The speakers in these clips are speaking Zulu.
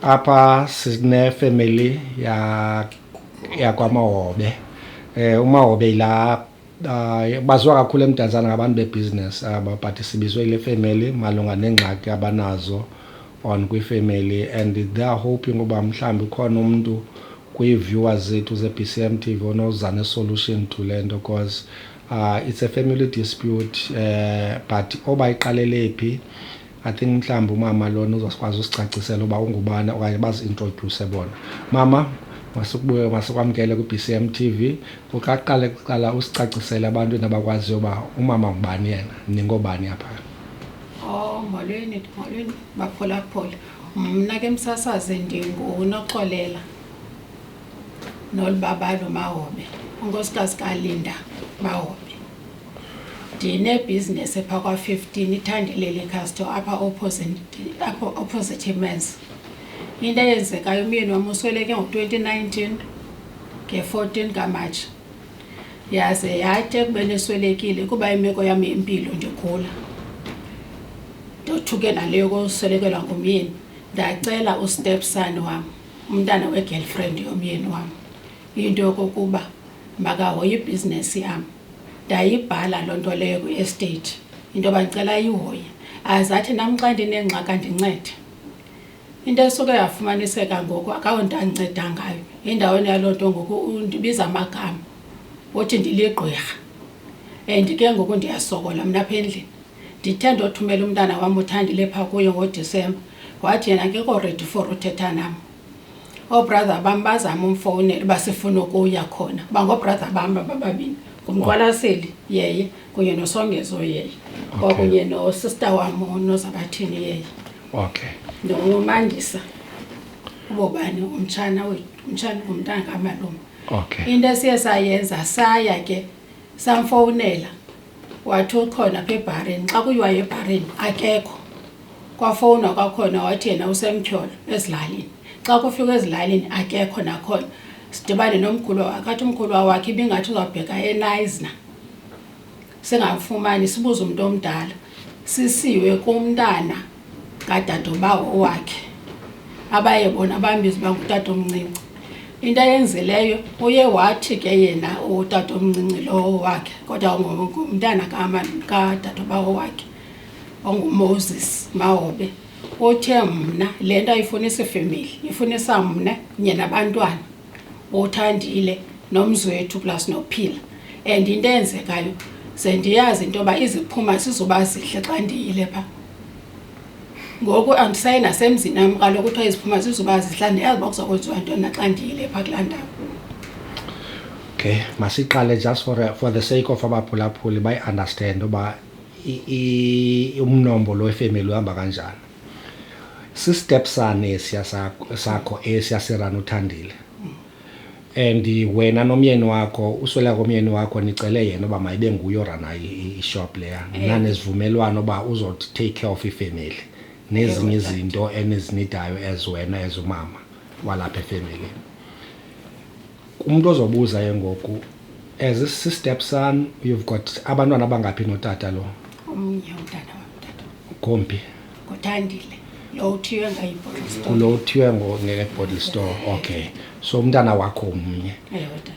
Apha sine family ya kwaMahobe. uMahobe la baziwa kakhulu eMdantsane ngabantu bebusiness but sibizwe ile family malunga nengxaki abanazo on kwi-family, and they are hoping uba mhlawumbi khona umuntu kwi-viewers zethu ze-BCM TV onoza ne-solution to le nto, because it's a family dispute, but oba iqalele phi, I think mhlawumbi umama lona uzokwazi usicacisela uba ungubani okanye bazi-introduce bona. Mama, masukubuye masukwamkele ku-BCM TV. Ukaqale kuqala usicacisele abantwini abakwaziyo uba umama ngubani yena, ningobani apha. Molweni baphulaphula. Mna ke msasazi ndinguNoxolela Nolibabalo Mahobe, unkosikazi kaLinda Mahobe. Ndinebhizinesi epha kwa-15 Ithandile Liquor apha opposite Men's. Into eyenzekayo, umyeni wami usweleke ngo-2019 nge-14 kaMatshi. Yaze yathi ekubeni eswelekile kuba imeko yami yempilo ndigula, ndothuke naleyo koswelekelwa ngumyeni, ndacela ustepson wam, umntana we-girlfriend yomyeni wam, into yokokuba makahoye ibhizinesi yam. Ndayibhala loo nto leyo kwi-estate, into yoba ndicela ayihoye, azathi nam xa ndinengxaki andincede. Into esuke yafumaniseka ngoku akawonto andinceda ngayo, endaweni yaloo nto ngoku undibiza amagama uthi ndiligqirha, and ke ngoku ndiyasokola mna apha endlini. Ndithe ndothumela umntana wam uThandile phaa kuyo ngoDisemba, wathi yena akekho ready for uthetha nam. Oobrother bam bazama umfowunela uba sifuna ukuya khona, bangoobrother bam bababini, ngumqwalaseli yeye kunye nosongezo yeye, kwakunye nosister wam uNozabathini yeye. Okay. Ndingumandisa ubobani umtshana wethu, umtshana ngumntana kamalume. Okay. Into esiye sayenza saya ke samfowunela, wathi ukhona apha ebhareni. Xa kuyiwa ebhareni akekho, kwafowunwa kwakhona wathi yena usemtyholo ezilalini. Xa kufika ezilalini akekho nakhona. Sidibane nomkhulu wakhe, athi umkhulu wakhe ibingathi uzawubheka eNaisna, singamfumani, sibuze umuntu omdala, sisiwe kumntana kadadobawo wakhe abaye bona bambiza uba ngutatomncinci. Into ayenzileyo uye wathi ke yena utatomncinci lowo wakhe, kodwa ngumntana kadadobawo wakhe onguMoses Mahobe, uthe mna le nto ayifunisa ifemeli, ifunisa mna kunye nabantwana, uThandile nomzwethu plus noPhila. And into eyenzekayo sendiyazi into yoba iziphuma sizoba zihle xa ndiyile phaa. Ngoku andisayi nasemzini nam kaloku kuthiwa iziphuma zizoba zihle, ndiyazi uba kuzakwenziwa ntoni naxa ndiyile phaa kulaa ndawo. Okay, masiqale just for the sake of abaphulaphuli bayi-understand uba umnombo lo wefemeli uhamba kanjani. Sistepsane esiya sakho esiyasirana uThandile, and wena nomyeni wakho, uswela komyeni wakho nicele yena uba mayibe nguye orana ishop leya, nanesivumelwano uba uzothi take care of ifemeli nezinye izinto enizinidayo as wena as umama walapha efemelini. Umuntu ozobuza yengoku, as a stepson, you've got abantwana abangaphi notata lo? Omnye umntana wam tata. Komphi? nguThandile, lo uthiywe ngayi-bottle store. Kulo uthiywe nge-bottle store. Okay, so umntana wakho umnye.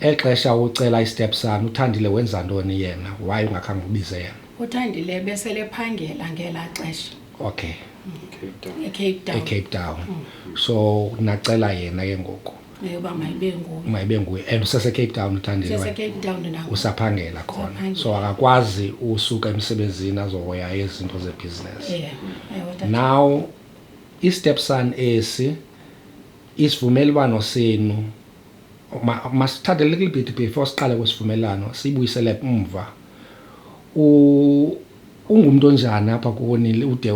Exesha ucela i-stepson uThandile wenza ntoni yena? Why ungakhange ubize yena? uThandile beselephangela ngelaa xesha. Okay. eCape Town. So nacela yena ke ngoku uba mayibe nguye, and usese-Cape Town uThandile wena? Cape Town nawo. Usaphangela khona, so akakwazi usuka emsebenzini azohoya izinto zebhizinesi. Now i-stepson esi isivumelwano senu, masithathe a little bit before siqale kwesivumelwano, siyibuyisele umva. Ungumuntu onjani apha kuwonile ude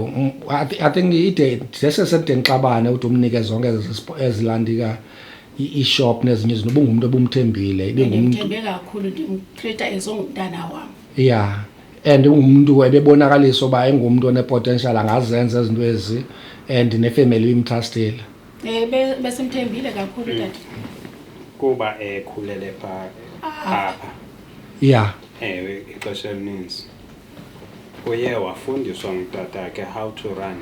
I think ide sesemde ngixabane ude umnike zonke ezilandika i-shop nezinye izinto, ubungumuntu obumthembile, ngimthembe kakhulu, ndimtreata ezongumntana wami. Yeah, and ungumuntu ebebonakalisa uba engumuntu one-potential angazenza izinto ezi, and nefamily imtrustile. Besimthembile kakhulu tata. Kuba ekhulele apha. Yeah. Ixesha elininzi uye wafundiswa ngutata ke how to run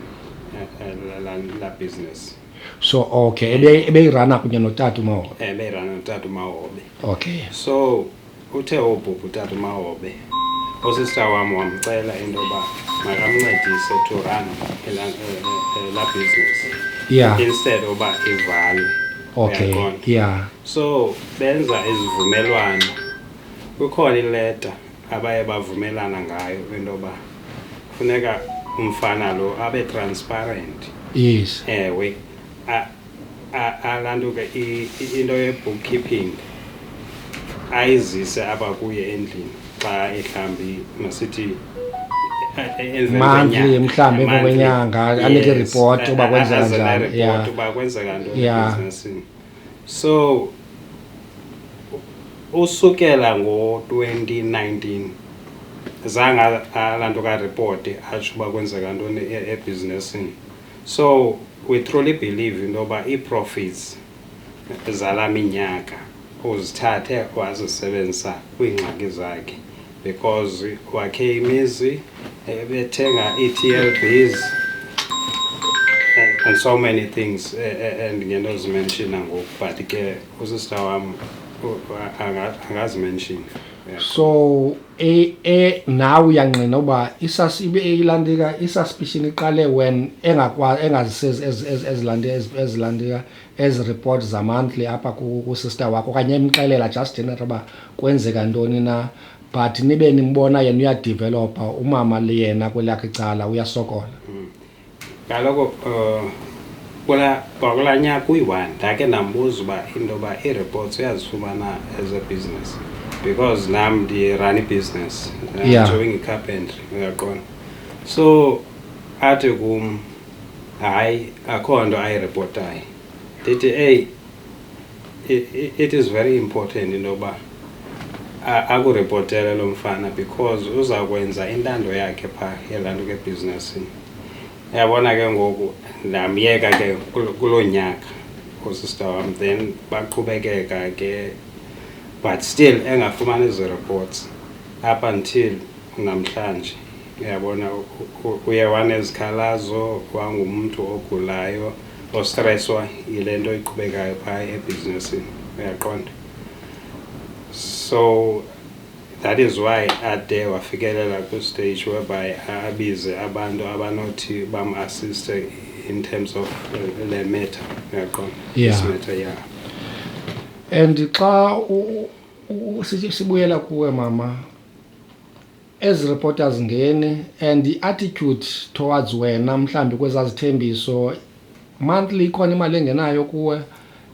la business. So okay ebeyirana kunye notata uMahobe. Berana notata uMahobe. Okay. So uthe ubhubha utata uMahobe, usista wami wamcela into yoba makamncedise to run la business. Yeah. Instead oba ivalwe. Okay. Uyaqonda? Yeah. So benza izivumelwano. Kukhona ileta abaye bavumelana ngayo into yoba funeka umfana lo abe transparent. Yes. Ewe alantu ke into ye-bookkeeping ayizise apha kuye endlini xa ehlambi masithi monthly mhlambi emva kwenyanga anike report uba kwenzeka njani. Yeah, uba kwenzeka ntoni Yeah. ebusinessini. So usukela ngo-2019 zange alanto ka-report atsho uba kwenzeka ntoni ebusinessini. So we truly believe into yoba ii-profits zala minyaka uzithathe wazisebenzisa kwiingxaki zakhe, because wakhe imizi bethenga ii-TLBs and so many things endingenozimenshina ngoku, but ke usista wam angazimenshina. So nawe uyangqina uba ilantika isuspicion iqale when engazisezi ezilantika ezi report zamonthly apha kusister wakho okanye emxelela just general uba kwenzeka ntoni na, but nibe nimbona yena uyadevelopa umama yena kwelakhe icala uyasokola. Kaloku kwakula nyaka uyi-1 ndakhe ndambuza uba into yoba ii-reports uyazifumana as a business, because nam ndirun i-business doing i-carpentry, uyaqonda. So athi kum hayi akho nto ayireportayo. Ndithi hey, it is very important into yoba akurepotele lo mfana, because uza kwenza intando yakhe phaa yelanto ke ebhizinesini. Yabona ke ngoku ndamyeka ke kuloo nyaka usista wam, then baqhubekeka ke, but still engafumani ezi reports up until namhlanje. Uyabona uye wanezikhalazo, wangumntu ogulayo ostresswa yile nto iqhubekayo phaa ebhizinesini, uyaqonda. So that is why ade wafikelela kwi-stage whereby abize abantu abanothi bam-assiste in terms of le matter, uyaqonda. This matter, yeah. And xa sibuyela kuwe mama, ezi reporters ngeni and i-attitude towards wena mhlambi kwezazithembiso monthly ikhona imali engenayo kuwe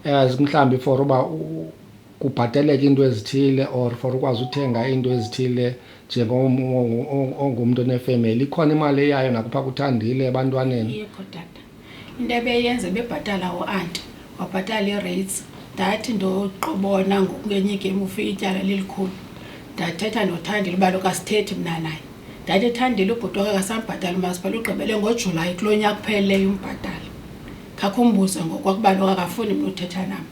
as mhlambi for uba kubhateleke into ezithile or for ukwazi uthenga into ezithile njengomntu onefamily, ikhona imali eyayo nakupha kuthandile ebantwaneni? Yekho tata, into ebeyenza bebhatala u-anti wabhatala ii-rates. Ndathi ndoqobona ngokungenye igame ufike ityala lilikhulu, ndathetha noThandile uba lokasithethi mna naye. Ndathi Thandile ubhuti wakhe akasambhatali umasipala, ugqibele ngoJulayi kulo nyaka upheleleyo umbhatala. Khakhumbuze ngokwakuba lo akafuni mna uthetha nam.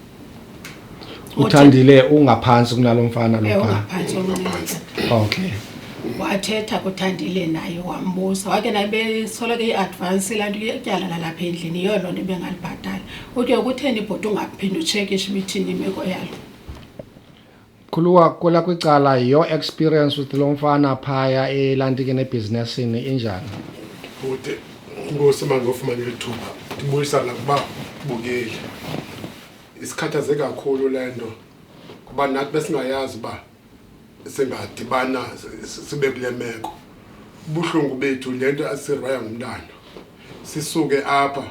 uThandile ungaphantsi kunalo mfana lo phaa? Ungaphansi omncinci. Okay. Wathetha kuThandile naye wambuza, wake naye besoloko i-advance laa nto ityala lalapha endlini yiyo loo nto bengalibhatali. Uthi kutheni ibhoti ungaphinde utshekishe ibithini imeko yalo. Khuluwa kwela kwicala your experience with lo mfana phaya elantikeni ebhizinesini injani? Uthi ngosima ngofumana ithuba ndibuyisa nakuba bukeli isikhathaze kakhulu lento kuba nathi besingayazi uba singadibana sibe kule meko. Ubuhlungu bethu lento asirwaya ngumntana, sisuke apha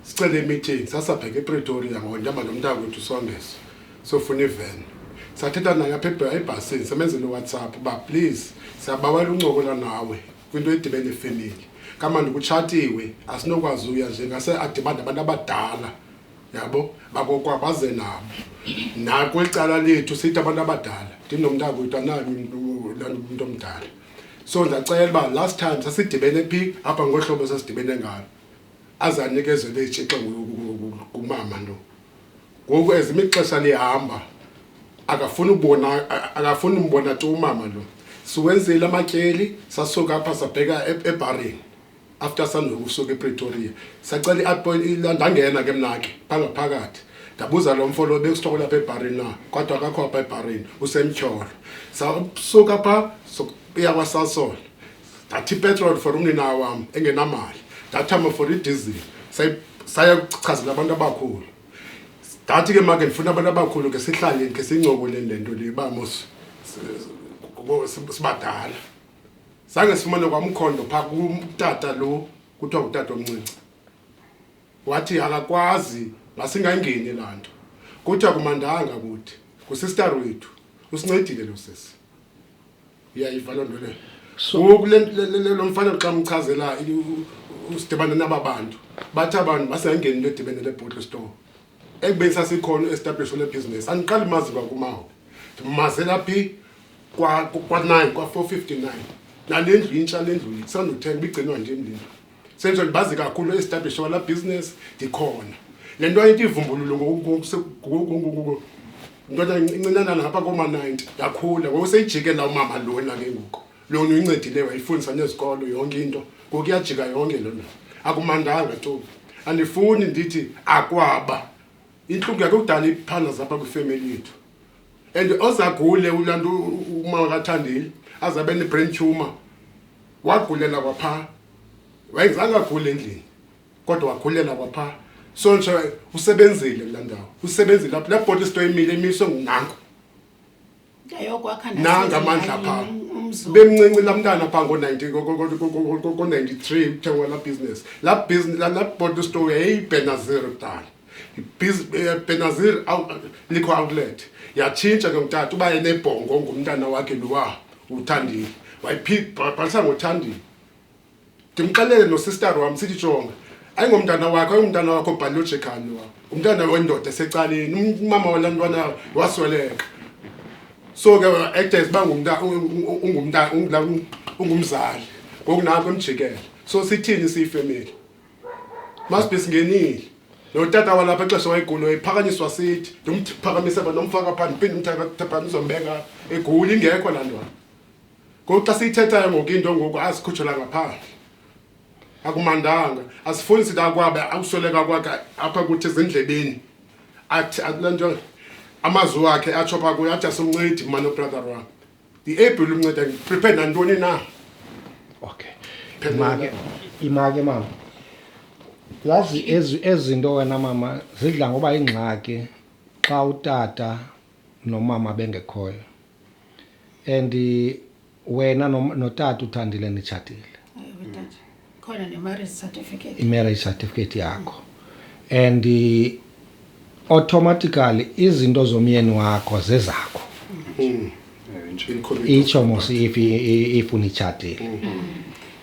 sicele i-meeting sasabheka ePretoria ngonyama nomntakwethu Songezo sofuna iveni. Sathetha naye apha ebhasini semenzele uWhatsApp uba please siyabawela uncokola nawe kwinto edibene nefamily. Kama ndikutshatiwe asinokwazi uya njengase adibane abantu abadala, yabo bakokwabaze nabo nakwicala lethu sithi abantu abadala ndinomntakwethu anayo umuntu omdala. So ndacela uba last time sasidibene phi apha ngohlobo sasidibene ngalo azanikezele itshixe kumama lo. Ngoku ezimixesha lihamba akafuni umbona tu umama lo. Siwenzile amatyeli sasuka apha sabheka eBarring after sanokusuka ePretoria sacela i-appointment ndangena ke mna ke phakathi ndabuza lo mfolo bekusitoko lapha eBarren na kodwa akakho apha eBarren usemtyholo sasuka pha sokuya kwaSasol ndathi petrol for umnina wami engenamali ndathama for idizili saya kuchazela abantu abakhulu ndathi ke manje ngifuna abantu abakhulu ke sihlale ke sincokole lento le bamos sibadala sange sifumane kwamkhondo pha kumtata lo kuthiwa ngutata omncinci wathi akakwazi masingangeni lanto kuthiwa kumandanga kuthi kusister wethu usincedile lo sisi uyayiva loo nto le so lo mfana xa mchazela usidibane nababantu bathi abantu basengeni ledibene lebottle store ekubeni sasikhona establish le business andiqali mazi kwakumawo ndimazela phi kwa-9 kwa-459 nalendlu intsha lendlu sanduthenga bigcinwa nje emndini senzo ndibazi kakhulu establish wala business ndikhona le nto ayithi ivumbululo ntona incinanana ngapha koma-90 yakhula ngoku seyijikela umama lona ke ngoku lona uyincedile wayifundisa nezikolo yonke into ngoku iyajika yonke lona akumandanga tu andifuni ndithi akwaba intlungu yakhe kudala iphana zapha kwifemeli yethu and ozagule ulanto uma kathandile azabe ne-brain tumor wagulela kwapha wayengizange agule endlini kodwa wakhulela kwapha so nje usebenzile kulaa ndawo usebenzile lapho la bottle store emile emiswe ngunango nanga amandla pha bemncinci la mntana pha ngo-93 uthengwa la business la bottle store yayiyiBenazir kudala Benazir liquor outlet yatshintsha ke ngutata uba enebhongo ngumntana wakhe lowa uThandile wayibhalisa ngoThandile ndimxelele nosister wami sithi jonga ayingomntana wakhe ayingumntana wakho biological lo umntana wendoda esecaleni umama walantwana wasweleka so ke actors ungumzali ngokunakho emjikelo so sithini siyifamily must be singenile lo tata walapha exesha wayigulo wayiphakanyiswa sithi ndimphakamise nomfaka phansi phinde umthapha nizombeka egula ingekho laa ntwana ngoku xa siyithethayo ngoku into ngoku asikhutshela ngaphandle akumandanga asifuni sithi akwaba akusweleka kwakhe apha kuthi ezindlebeni athi laa nto amazwi wakhe atsho pha kuyo athi asumncedi mani obrother wam ndi-able umnceda prepare nantoni na okay imake mama yazi ezinto wena mama zidla ngoba ingxaki xa utata nomama bengekhoyo and wena notata uThandile nitshatile khona ne-marriage certificate i-marriage certificate yakho and automatically izinto zomyeni wakho zezakho itsho mos if unitshatile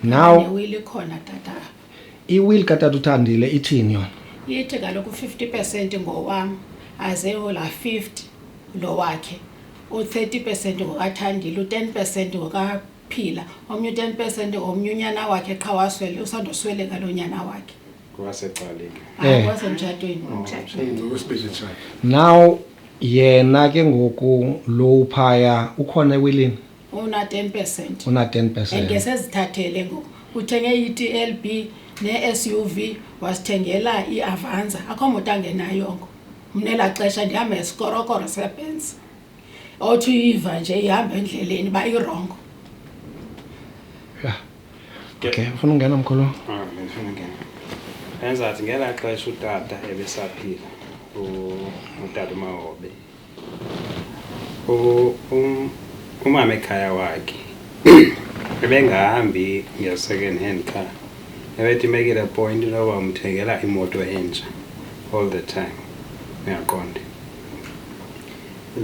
now will khona tata iwill katata uThandile ithini yona yithi kaloku 50% ngowam aze la 50 lo wakhe u30% ngokaThandile u10% ngokaPhila omnye u10% omnye unyana wakhe qha waswele usandosweleka lo nyana wakhe kwasecaleni kwasemtshatweni now yena ke ngoku lo uphaya ukhona ewilini una 10% una 10% ngesezithathele ngoku uthenge iTLB ne-SUV wasithengela i-Avanza akho moto angenayongo mnela xesha ndihamba esikorokoro sebenzi othi uyiva nje ihamba endleleni ba irongo okay ufuna ungena mkhulu ngifuna ungena enzathi ngela xesha utata ebesaphila utata uMahobe umama ekhaya wakhe ebengahambi nge-second hand car ebethi make it a point loba umthengela imoto entsha all the time uyaqonda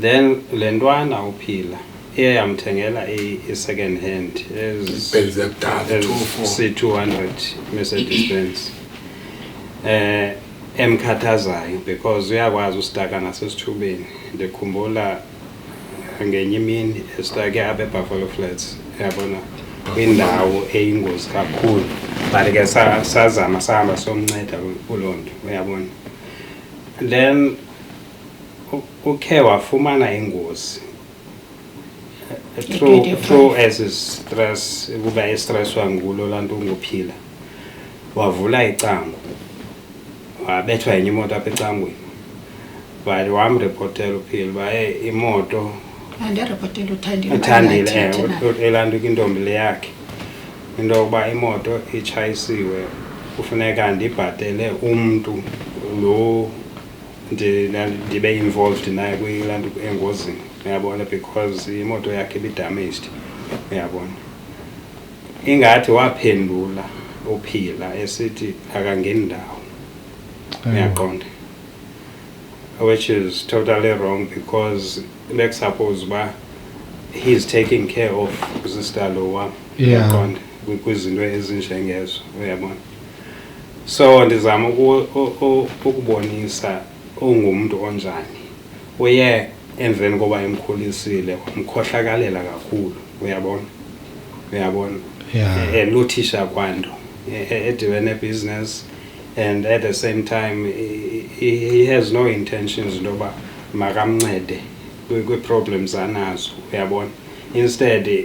then le ntwana uPhila iye yamthengela i-second hand C200 Mercedes Benz emkhathazayo because uyakwazi usitaka nasesithubeni ndikhumbula ngenye imini esitake apha eBuffalo Flats yabona kwindawo eyingozi kakhulu but ke sazama sahamba somnceda kuloo nto uyabona then ukhe wafumana ingozi through as stress kuba estresswa ngulo lanto nguPhila wavula icango wabethwa enye imoto apha ecangweni but wamreportela uphila uba imoto andirepotela uthandile elantuka intombi le yakhe into yokuba imoto itshayisiwe kufuneka ndibhatele umntu lo ndibe involved naye kwilantuka engozini uyabona because imoto yakhe ibidamaged uyabona ingathi waphendula uphila esithi akangeni ndawo uyaqonda which is totally wrong because let's suppose uba he's taking care of sister lo wam uyaqonda kwizinto ezinjengezo uyabona so ndizama ukubonisa ungumntu onjani uye emveni koba emkhulisile wamkhohlakalela kakhulu uyabona eluthisha kwanto edibene business and at the same time he has no intentions intoba makamncede kwi-problems anazo uyabona instead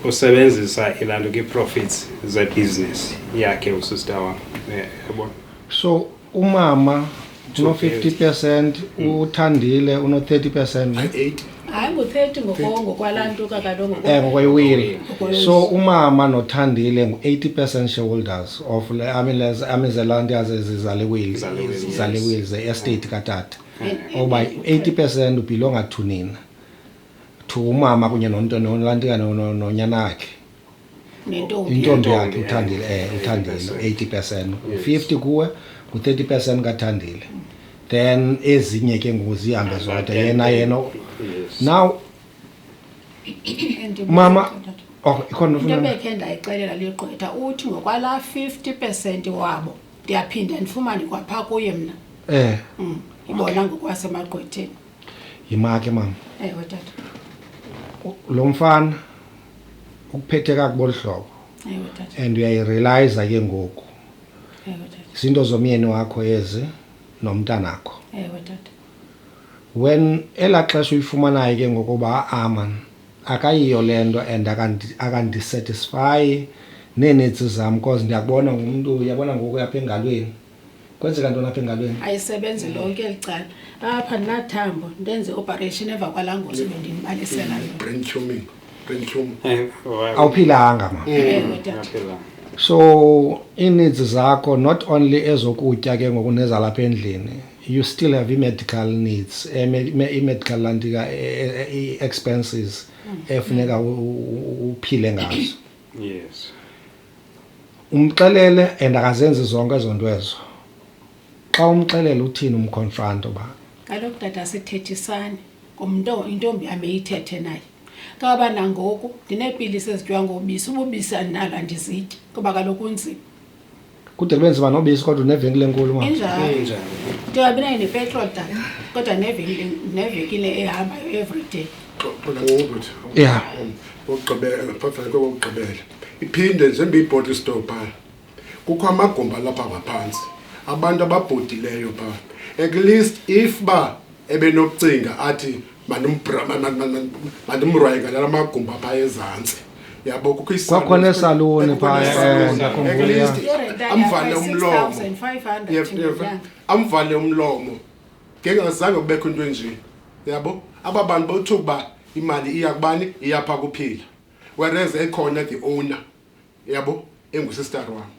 usebenzisa ilanto ki-profits ze-business yakhe usister wam uyabona so umama uno-50% uthandile uno-30% hayi ngu-30 ngokwalantuka kaloku ngokwewill so umama nothandile ngu-80% shareholders of amizelanto yazezizale wills ze-estate katata oba 80% ubhilonga to nina to umama kunye nolantika nonyanakhe intombi yakhe uthandile 80% 50 kuwe u-30% kathandile then ezinye ke ngoku zihambe zodwa yena now mama ikhona into bekhe ndayixelela liqwetha uthi ngokwala 50% wabo ndiyaphinda ndifumane kwapha kuye mna ibona ngokwasemagqwetheni yimake mama ewe tata lo mfana ukuphethe kakubona hlobo ewe tata and uyayirealize ke ngoku ewe tata izinto zomyeni wakho ezi nomntanakho ewe tata when elaxesha uyifumanayo ke ngokuba aman akayiyo lento and akandisatisfy neenetsi zam because ndiyakubona ngumuntu uyabona ngoku yapha engalweni kwenzeka ntoni apha engalweni ayisebenzi lonke elicala apha ndinathambo ndenze operation emva kwalangozi bendinibalisela brain tuming awuphilanga mama ewe tata so ineeds zakho not only ezokutya ke ngoku nezalapha endlini you still have medical needs medical lantika expenses efuneka uphile ngazo yes umxelele and akazenzi zonke ezonto ezo xa umxelele uthini umconfront ba kaloku tata sithethisane intombi yam eyithethe naye kaba nangoku ndineepilisi ezityiwa ngobisi ububisi andinalo andizityi kuba kaloku unzima kude kube nzima nobisi kodwa unevenkile enkulu mama injalo ndingabi nayo nepetrol tata kodwa nevekile ehambayo everyday yeah ukugqibela iphinde njengoba ibhodi store phaa kukho amagumba lapha ngaphansi abantu ababhodileyo phaa at least if ba ebenokucinga athi mandimrwaye ngala magumba phaa ezantsi yabo kukho kwakhona esaluni phaa ndiyakhumbula amvale umlomo amvale umlomo ngengazange kubekho into enje yabo aba bantu bothuka ba imali iya kubani iyapha kuphila whereas ekhona the owner yabo engusister wami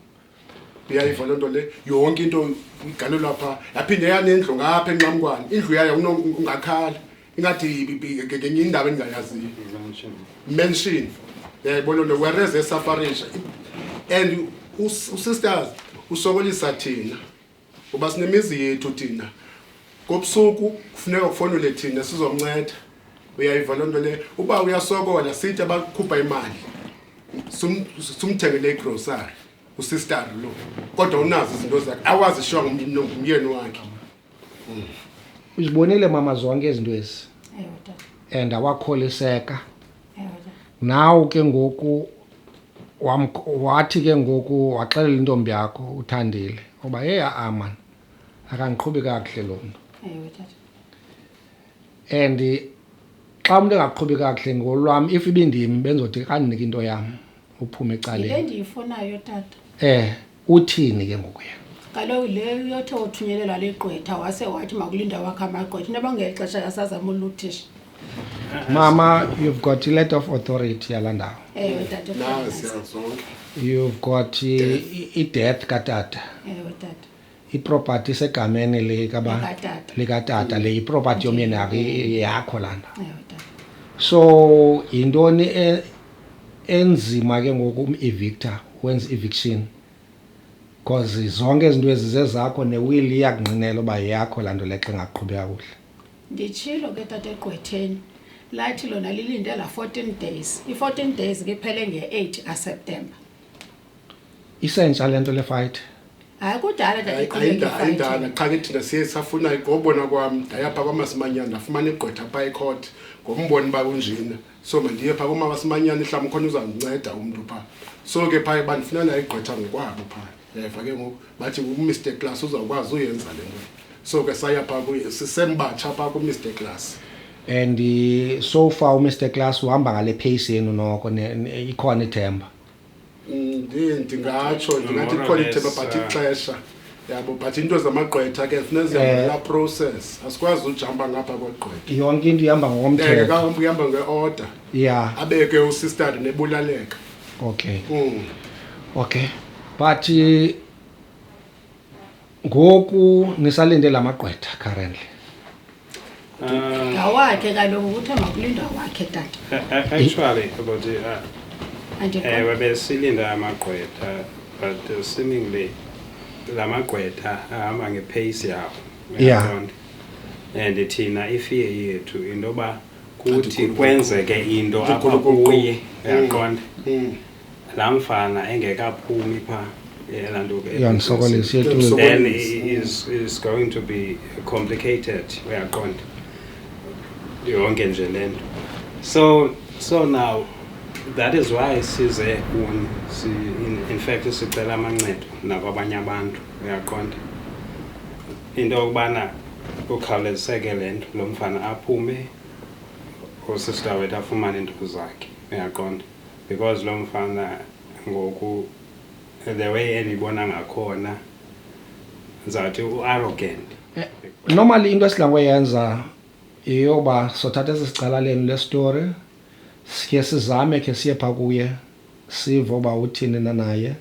uyayiva lento le yonke into igalelwa pha yaphinde yanendlu ngapha enqamkwane indlu yayo ungakhala ingathi ngenye indaba engayaziyo mention yayibona lo whereas esafarisha and usisters usokolisa thina uba sinemizi yethu thina kobusuku kufuneka kufonele thina sizomnceda uyayiva lento le uba uyasokola sithi abakhupha imali sumthengele igrocery usister lo kodwa unazo izinto zakhe awazi sho ngumyeni wakhe uzibonile mama zonke izinto ezi ewe tata and awakholiseka ewe tata naw ke ngoku wathi ke ngoku waxelela intombi yakho uthandile oba aman akangiqhubi kakuhle lo mntu ewe tata and xa umuntu engaqhubi kakuhle ngolwami if ibindimi benzothi kandinika into yam uphume ecaleni le ndiyifunayo tata uthini ke ngoku yena kaloku le yothe uthunyelelwa ligqwetha wase wathi makulinda wakhe amagqwetha into abangeli xesha yasazama uluthisha. Mama, you've got a letter of authority yala ndawo. Ewe tata. nazi yazonke You've got i-death katata. Ewe tata. I-property segameni Likatata. likatata le i-property yomyeni yakho lana. Ewe tata. So yintoni enzima ke ngoku evictor wenza eviction because zonke izinto ezize zakho newili iyakungqinela uba yakho laa nto lexa engaqhubeka kuhle. Nditshilo ke tata egqwetheni lathi lona lilinde la 14 days. I-14 days ke iphele nge-8 kaSeptemba. Isentsha le nto le fight. Hayi kudala tata ayindala qha ke thina siye safuna ngobona kwami ndayapha kwaMasimanyana ndafumana igqwetha phaa ecourt ngombona uba kunjena so mandiye phaa kwaMasimanyana mhlawumbi khona uzandinceda umntu phaa so ke phaa bandifunana igqwetha ngokwabo phaa yayiva ke ngoku bathi uMr Class uzawukwazi uyenza le nto so ke saya phaa kuye sisembatsha phaa kuMr Class. And so far uMr Class uhamba ngale pace yenu noko ikhona ithemba. Ndingatsho ndingathi ikhona ithemba but ixesha yabo but into zamagqwetha ke funeka zihamba process asikwazi ujamba ngapha kwegqwetha Yonke into ihamba ngokomthetho. kahambi uyamba ngeorder Yeah. abeke usister nebulaleka. Okay. Okay. But ngoku nisalinde lamagqwetha currently. ngawakhe kaloku uthe makulindwa wakhe tata. Actually about Andikho. besilinda amagqwetha but seemingly la magqwetha ahamba ngepace yawo. Yeah. uyaqonda? And thina ifear yethu intoba kuthi kwenzeke into apha kuye uyaqonda laa mfana engekaphumi phaa laa nto ke Iyandisokolisa yethu. then is going to be complicated uyaqonda yonke nje le nto so now that is why size kuni in fact sicela amancedo nakwabanye abantu uyaqonda into yokubana ukhawuleziseke le nto lo mfana aphume usister wethu afumane iinto zakhe uyaqonda because lo mfana ngoku the way endibona ngakhona ndizawuthi u-arrogant. Normally into esidla ngoyenza iyoba sothatha esi sicala lenu le story sikhe sizame ke siye phaa kuye sive uba uthini na naye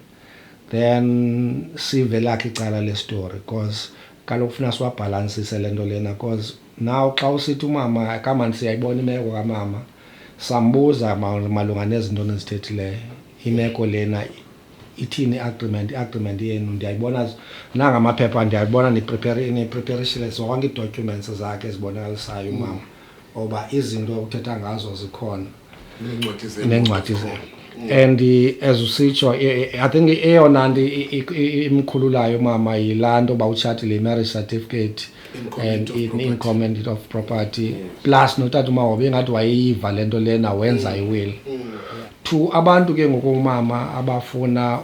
then sive lakhe icala le story because kaloku funeka siwabhalansise le nto lena because now xa usithi umama kamani siyayibona imeko kamama sambuza malunga nezinto nezithethileyo imeko lena ithini i-agreement yenu ndiyayibona nangamaphepha ndiyayibona nipreparishile zonke ii-documents zakhe ezibonakalisayo umama oba izinto uthetha ngazo zikhona neencwadi zenu. And as usitsho I think eyona nto imkhululayo mama yilaa nto uba utshatile i-marriage certificate and income of property plus notata umawobe ingathi wayeyiva le nto lena wenza iwill. To abantu ke ngokumama abafuna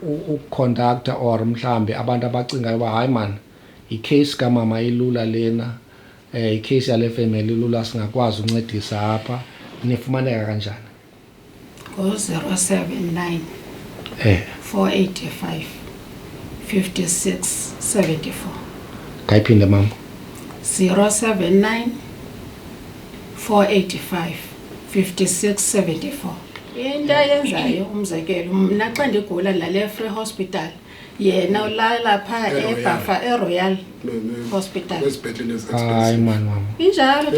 ukuconducta or mhlambe abantu abacingayo uba hayi man i-case kamama ilula lena i-case yale family ilula singakwazi uncedisa apha nifumaneka kanjani? Ngo-079 485 5674. Kayiphinde mama. 079 485 5674. Into ayenzayo umzekelo mna xa ndigula lale Free Hospital yena ulala phaa eBhafa eRoyal Hospital. Hayi man mama. Injalo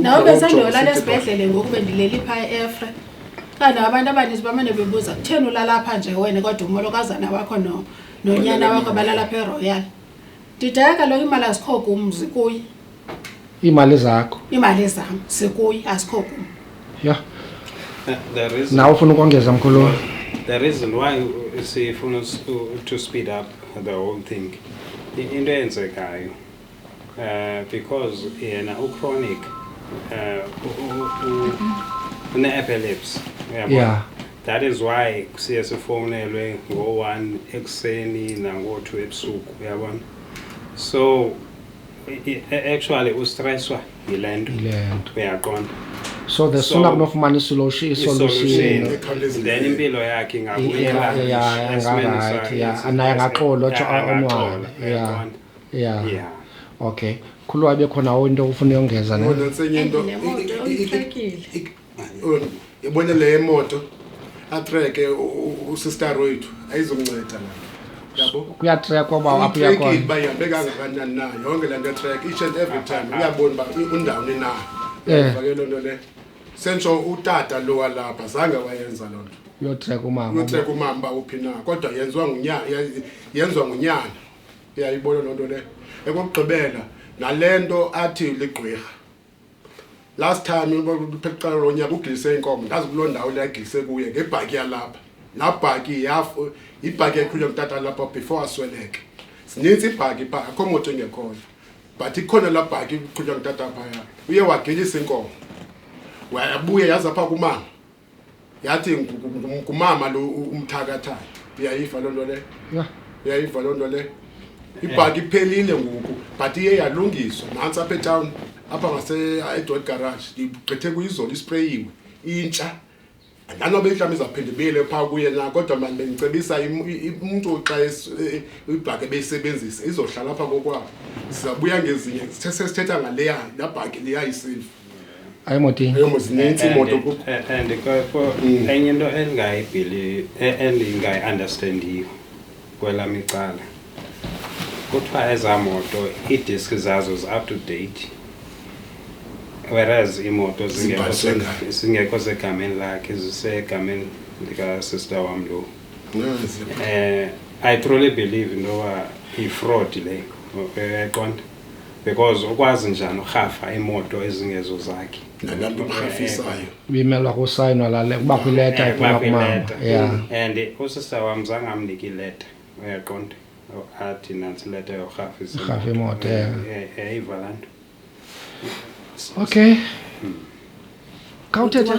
nawe besandolala esibhedlele ngoku bendileli phaa eFree. Kanti abantu abaninzi bamane bebuza kutheni ulala pha nje wena kodwa umolokazana wakho nonyana wakho balala phaa eRoyal. Ndidaya kaloku imali azikho kum zikuyi. Imali zakho? Imali zam zikuyi azikho kum. Yeah. Now ufuna ukongeza mkhulu. The reason why sifuna to speed up the whole thing into eyenzekayo because yena uchronic une-epilepsy Yeah. That is why siye sifonelwe ngo-1 ekuseni nango-2 ebusuku uyabona so actually ustresswa yile nto uyaqonda So the sooner kunofumana isolution then impilo yakhe ingabuyela naye angaxolo onwale yeah okay khulwa bekhona into ufuna uyongeza ne ibone le moto atreke usister wethu ayizomnceda la yabo kuyatrack oba apho yakho bayihambe kangakanani na yonke le nto track each and every time uyabona ba undawo nina bakelo nto le sentsho utata lo walapha zange wayenza lonto yotrack umama uphina kodwa yenzwa ngunyana uyayibona lonto le ekugqibela nalento athi ligqwirha last time uphela lonyaka ugilise inkomo ngazi kuloo ndawo le agilise kuye ngebhaki yalapha la bhaki ibhaki ekhulwe ngutata lapha before asweleke sinintsi ibhaki pha akho moto engekhoyo but ikhona la bhaki ikhulwe ngutata phaya uye wagilisa inkomo wayabuye yaza pha kumama yathi ngumama lo umthakathayo uyayiva lonto le uyayiva lonto le ibhaki iphelile ngoku but iye yalungiswa nansi apha etown apha ngase Edward Garage igqithe kuyizolo isprayiwe intsha andanobe mhlawumbe izaphinde ibele pha kuye na kodwa manje bengicebisa umuntu xa ibhaki beyisebenzisa izohlala apha kokwabo sizabuya ngezinye sithetha ngaleya la bhaki leyayisilva ayimoti zinintsi imoto and enye into endingayi-understandiyo kwelami icala kuthiwa ezaa moto iidiski zazo zi-up to date whereas imoto zingekho segameni lakhe zisegameni likasister wam lo I truly believe intoba yi-fraud le uyaqonda because ukwazi njani urhafa imoto ezingezo zakhe nabantu barhafisayo bimelwa kusayinwa lale kuba kwileta iphuma kumama and usister wam zange amnike ileta uyaqonda athi nansi ileta yorhafa imoto yayiva laa nto okay kawuthetha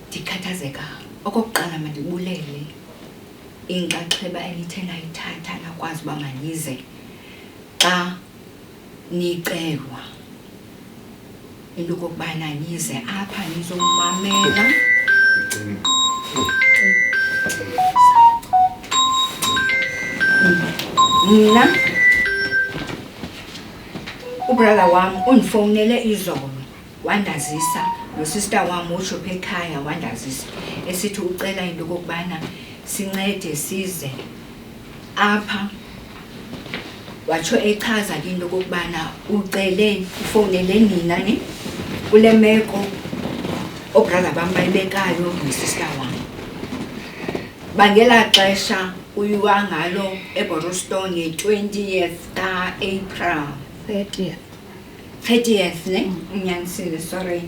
ndikhathazeka okokuqala mandibulele inxaxheba enithe nayithatha nakwazi uba manize xa nicelwa into okokubana nize apha nizomamela mna ubrother wam undifowunele izolo wandazisa nosister wam utsho pha ekhaya wandazisa esithi ucela into okokubana sincede size apha watsho echaza ke into okokubana ucele ufowunele nina ne kule meko obrother bam bayibekayo nosister wam bangela xesha uyiwa ngalo eBoroston nge-20th ka-April 30th ne unyanisile sorry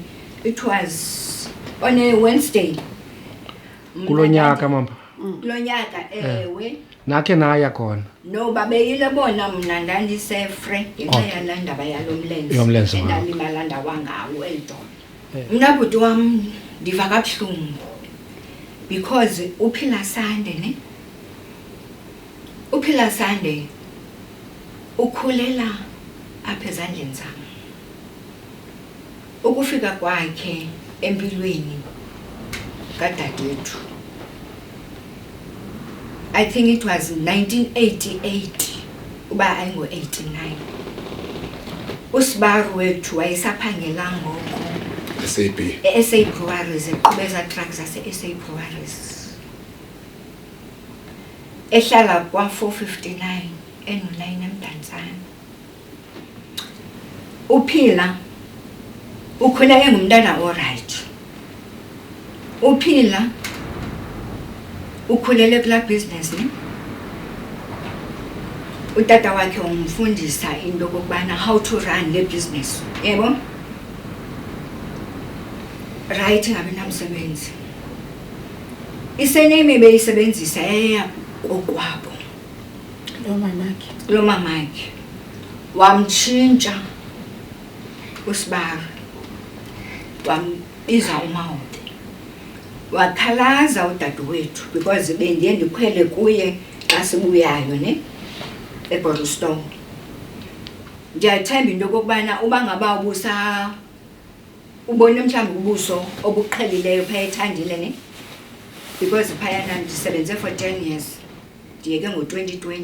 it was on a Wednesday kulonyaka mama kulonyaka ewe nakhe naya khona no babeyile bona mna ndandisefre ngenxa yalaa ndaba yomlenze endalimala ndawangawo elidolo mna bhuti wam ndiva kabuhlungu because uphila sande ne uphila sande ukhulela apha ezandleni zam ukufika kwakhe empilweni kadadewethu I think it was 1988 uba ayingo-89 usibaru wethu wayesaphangela ngoko e-SA Breweries eqhubeza truck zase-SA Breweries ehlala kwa-459 eno-9 eMdantsane uphila ukhule engumntana oright uphila ukhulele kula business ne utata wakhe umfundisa into okokubana how to run le business yebo right ngabe namsebenzi isename beyisebenzisa eya kokwabo lo mamakhe wamtshintsha usibaru wambiza uMawode wakhalaza udadewethu because bendiye ndikhwele kuye xa sibuyayo ne eBoroston ndiyathemba into okokubana uba ngaba ubusa ubone mhlawumbi ubuso obuqhelileyo phaya ethandile ne because phayana ndisebenze for 10 years ndiyeke ngo-2020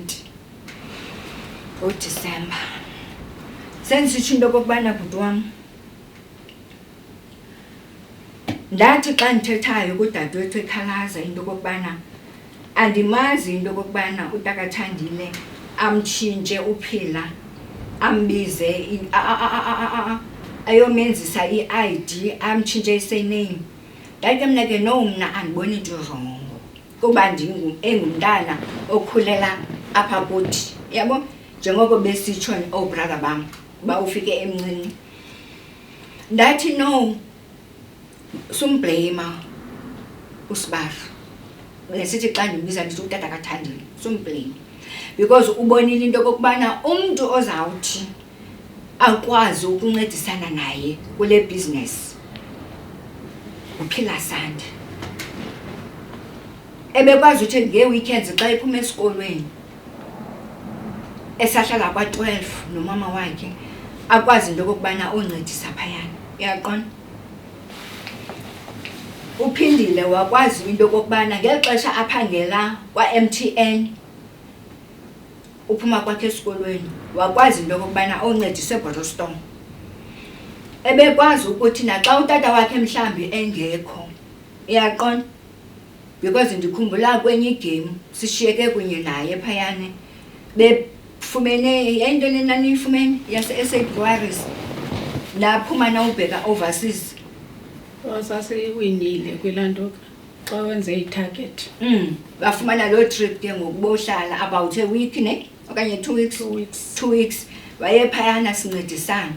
ngoDisemba. Sendisitsho into okokubana bhuti wam ndathi xa ndithethayo kudadewethu ekhalaza into okokubana andimazi into okokubana uTakathandile amtshintshe uPhila ambize ayomenzisa i-ID amtshintshe i-surname. Ndathi mna ke no, mna andiboni into rongo kuba engumntana okhulela apha kuthi, yabo, njengoko besitsho brother bam uba ufike emncinci. Ndathi no, sumblame uSibari nesithi xa ndimbiza ndithi uTakathandile sumblame because ubonile into okokubana umntu ozawuthi akwazi ukuncedisana naye kule business uPhila Sande. Ebekwazi uthi ngee-weekends xa iphuma esikolweni esahlala kwa-12 nomama wakhe akwazi into okokubana oncedisa phayana, uyaqonda. Uphindile wakwazi into okokubana ngeli xesha aphangela kwa-MTN uphuma kwakhe esikolweni wakwazi into okokubana oncedise eBoroston. Ebekwazi ukuthi naxa utata wakhe mhlambi engekho, uyaqonda, because ndikhumbula kwenye igame sishiyeke kunye naye phayane befumene into nenaniyifumene yase-SA Breweries naphuma nawubheka overseas. Sasiwinile kwilaa nto xa wenze i-target. Bafumana loo trip ke ngokubohlala about a week ne okanye 2 weeks. 2 weeks waye phayana sincedisana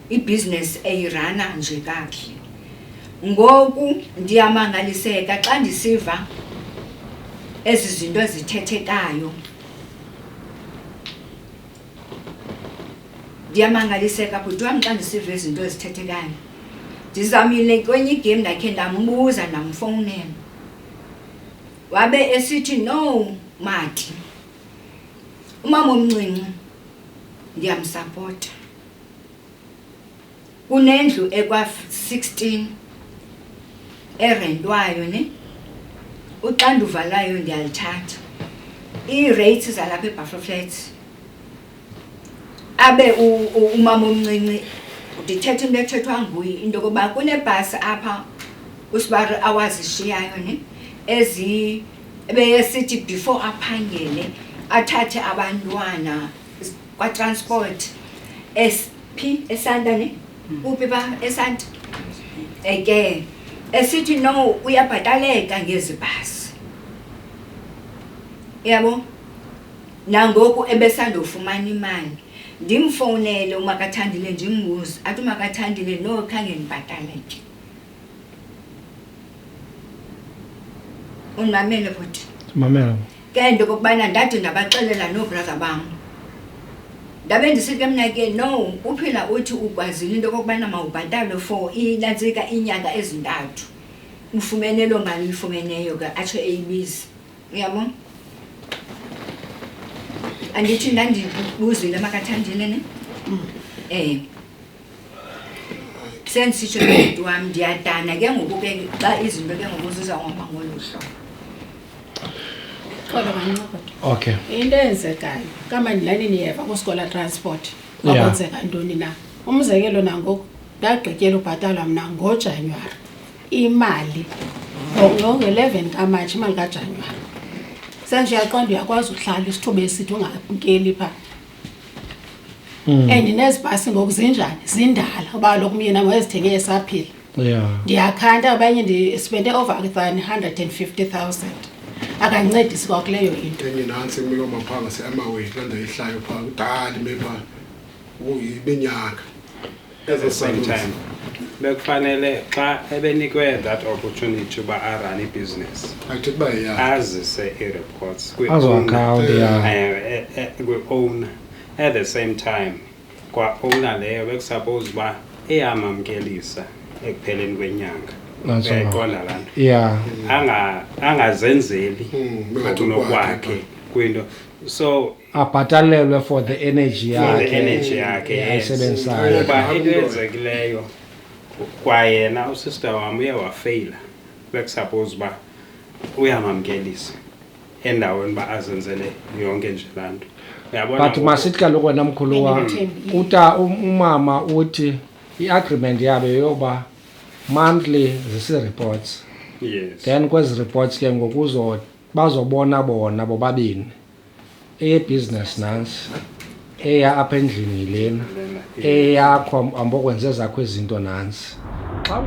i-business eyirana nje kakuhle. Ngoku ndiyamangaliseka xa ndisiva ezi zinto zithethekayo. Ndiyamangaliseka bhuti wam xa ndisiva izinto ezithethekayo. Ndizamile kwenye igame ndakhe ndambuza ndamfowunela. Wabe esithi no Mati, umama omncinci ndiyamsapota. Kunendlu ekwa-16 erentwayo ne uxanduva layo ndiyalithatha. Ii-rates zalapha eBuffalo Flats abe umama omncinci ndithetha into ethethwa nguye into yokuba kunebhasi apha uSibari awazishiyayo ne ebeyesithi before aphangele athathe abantwana kwa-transport eSanta ne uphi ba eSanta ke esithi no uyabhataleka ngezi bhasi, yabo. Nangoku ebesandofumana imali ndimfowunele uMakathandile ndimbuze athi uMakathandile no khange ndibhataleke. Unimamele futhi Mamela. ke into kokubana ndade ndabaxelela no-brother bam ndabe ndisithi ke mna ke no uPhila uthi ukwazile into okokubana mawubhatale for inantsika iinyanga ezintathu ufumene loo mali uyifumeneyo ke atsho eyibizi, uyabona. Andithi ndandibuzile Makathandile ne sendisitsho bhuti wam ndiyadana ke ngoku ke xa izinto ke ngoku zizawuhamba ngolu hlobo. Kodwa kancoko. Okay. Into eyenzekayo kamandilani niyeva kuSkola Transport kwakwenzeka ntoni na. Umzekelo nangoku ndagqityela ubhatalwa mna ngoJanuwari imali ngo-11 kaMatshi imali kaJanuwari. Sendiyaqonda uyakwazi uhlala isithuba esithi ungakeli phaa. And nezibhasi ngoku zinjani zindala uba kaloku myena wazithenge esaphila. Ndiyakhanda abanye ndispende over than 150,000 akancedisi kwakuleyo into. Enye nantsi kumilo maphanga se-Amaway laa nto ihlayo phaa kudala imepa benyaka. At the same time bekufanele xa ebenikwe that opportunity uba arun ibhizinesi ayithethi uba azise ii-reports kwi-owner. At the same time kwa-owner leyo bekusuppose uba iyamamkelisa ekupheleni kwenyanga. Uyayiqonda laa nto? Angazenzeli ngokunokwakhe kwinto. So abhatalelwe for the energy yakhe ayisebenzisayo. Kuba into eyenzekileyo kwayena usister wami uye wafeyila bekusuppose uba uyamamkelisa endaweni uba azenzele yonke nje laa nto uyabona. But masithi kaloku wena mkhulu wam umama uthi i-agreement yabo yoba monthly zisi-reports. Yes. Then kwezi reports ke ngoku bazobona bona bobabini eyebusiness nansi eya apha endlini yilena eyakho ambokwenze zakho izinto nansi xa